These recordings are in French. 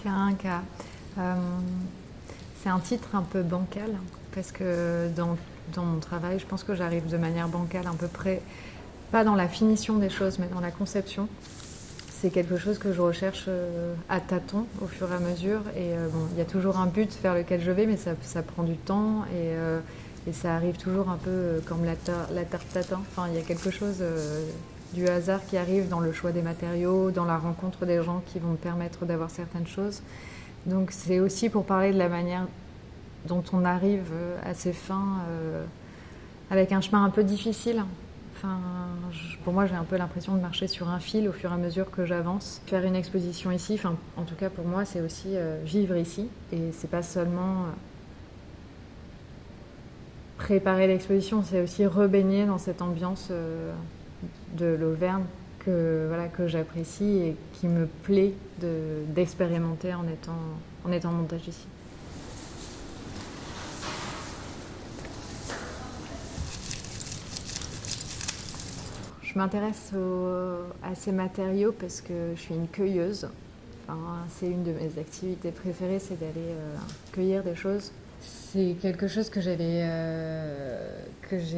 Quinca. C'est un titre un peu bancal, parce que dans mon travail, je pense que j'arrive de manière bancale à peu près, pas dans la finition des choses, mais dans la conception. C'est quelque chose que je recherche à tâtons au fur et à mesure. Et bon, il y a toujours un but vers lequel je vais, mais ça prend du temps et ça arrive toujours un peu comme la tarte tatin. Enfin, il y a quelque chose du hasard qui arrive dans le choix des matériaux, dans la rencontre des gens qui vont me permettre d'avoir certaines choses. Donc c'est aussi pour parler de la manière dont on arrive à ses fins avec un chemin un peu difficile. Enfin, pour moi, j'ai un peu l'impression de marcher sur un fil au fur et à mesure que j'avance. Faire une exposition ici, enfin, en tout cas pour moi, c'est aussi vivre ici. Et c'est pas seulement préparer l'exposition, c'est aussi rebaigner dans cette ambiance de l'Auvergne que j'apprécie et qui me plaît d'expérimenter en étant montage ici. Je m'intéresse à ces matériaux parce que je suis une cueilleuse. Enfin, c'est une de mes activités préférées, c'est d'aller cueillir des choses. C'est quelque chose que j'ai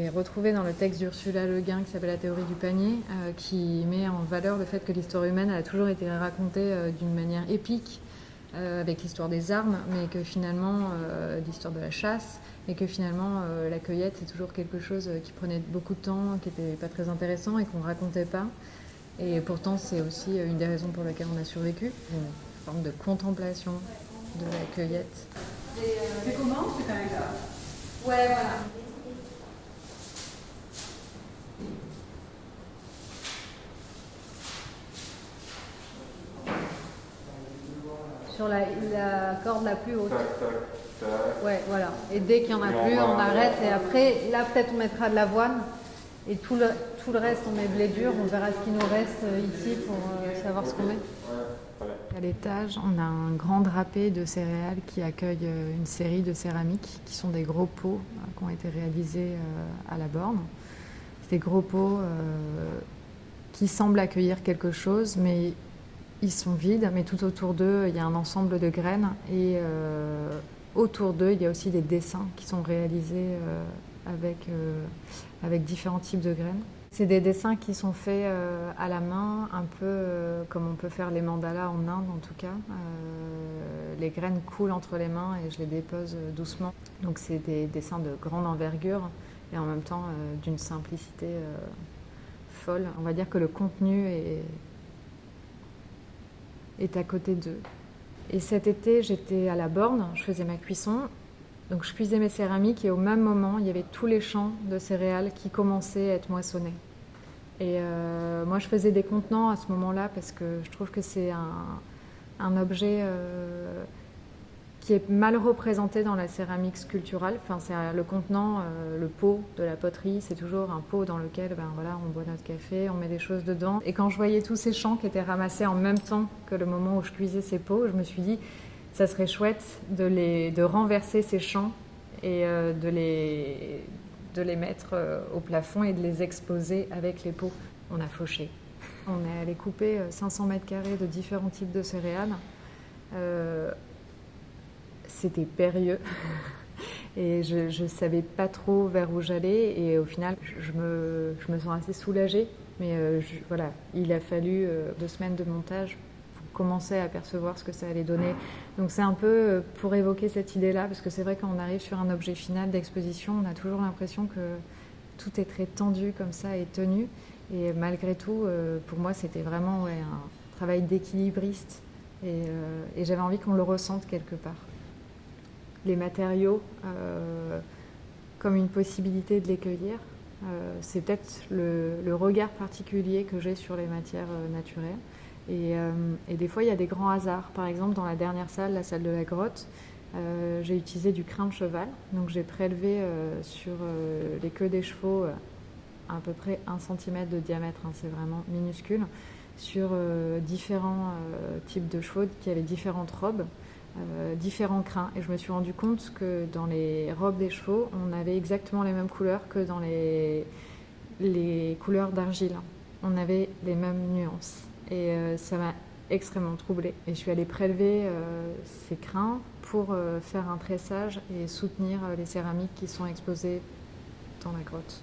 retrouvé dans le texte d'Ursula Le Guin qui s'appelle La théorie du panier, qui met en valeur le fait que l'histoire humaine a toujours été racontée d'une manière épique, avec l'histoire des armes, mais que finalement l'histoire de la chasse, et que finalement la cueillette c'est toujours quelque chose qui prenait beaucoup de temps, qui n'était pas très intéressant et qu'on ne racontait pas. Et pourtant c'est aussi une des raisons pour lesquelles on a survécu, une forme de contemplation de la cueillette. C'est comment ce Quinca? Ouais, voilà. Sur la corde la plus haute. Tac, tac, tac. Ouais, voilà. Et dès qu'il n'y en a plus, on arrête. Et après, là, peut-être on mettra de l'avoine. Et tout le reste, on met blé dur. On verra ce qui nous reste ici pour savoir ce qu'on met. À l'étage, on a un grand drapé de céréales qui accueille une série de céramiques qui sont des gros pots qui ont été réalisés à la borne. C'est des gros pots qui semblent accueillir quelque chose, mais ils sont vides. Mais tout autour d'eux, il y a un ensemble de graines. Et autour d'eux, il y a aussi des dessins qui sont réalisés avec différents types de graines. C'est des dessins qui sont faits à la main, un peu comme on peut faire les mandalas en Inde en tout cas. Les graines coulent entre les mains et je les dépose doucement. Donc c'est des dessins de grande envergure et en même temps d'une simplicité folle. On va dire que le contenu est à côté d'eux. Et cet été, j'étais à la borne, je faisais ma cuisson. Donc je cuisais mes céramiques et au même moment, il y avait tous les champs de céréales qui commençaient à être moissonnés. Et moi, je faisais des contenants à ce moment-là parce que je trouve que c'est un objet qui est mal représenté dans la céramique sculpturale. Enfin, c'est le contenant, le pot de la poterie, c'est toujours un pot dans lequel on boit notre café, on met des choses dedans. Et quand je voyais tous ces champs qui étaient ramassés en même temps que le moment où je cuisais ces pots, je me suis dit ça serait chouette de renverser ces champs et de les mettre au plafond et de les exposer avec les pots. On a fauché. On est allé couper 500 mètres carrés de différents types de céréales. C'était périlleux et je ne savais pas trop vers où j'allais et au final je me sens assez soulagée. Mais voilà, il a fallu 2 semaines de montage commencer à percevoir ce que ça allait donner. Donc c'est un peu pour évoquer cette idée-là, parce que c'est vrai quand on arrive sur un objet final d'exposition, on a toujours l'impression que tout est très tendu comme ça et tenu. Et malgré tout, pour moi, c'était vraiment un travail d'équilibriste et j'avais envie qu'on le ressente quelque part. Les matériaux, comme une possibilité de les cueillir, c'est peut-être le regard particulier que j'ai sur les matières naturelles. Et des fois, il y a des grands hasards. Par exemple, dans la dernière salle, la salle de la grotte, j'ai utilisé du crin de cheval. Donc, j'ai prélevé sur les queues des chevaux à peu près 1 cm de diamètre, hein, c'est vraiment minuscule, sur différents types de chevaux qui avaient différentes robes, différents crins. Et je me suis rendu compte que dans les robes des chevaux, on avait exactement les mêmes couleurs que dans les couleurs d'argile. On avait les mêmes nuances. Et ça m'a extrêmement troublée. Et je suis allée prélever ces crins pour faire un tressage et soutenir les céramiques qui sont exposées dans la grotte.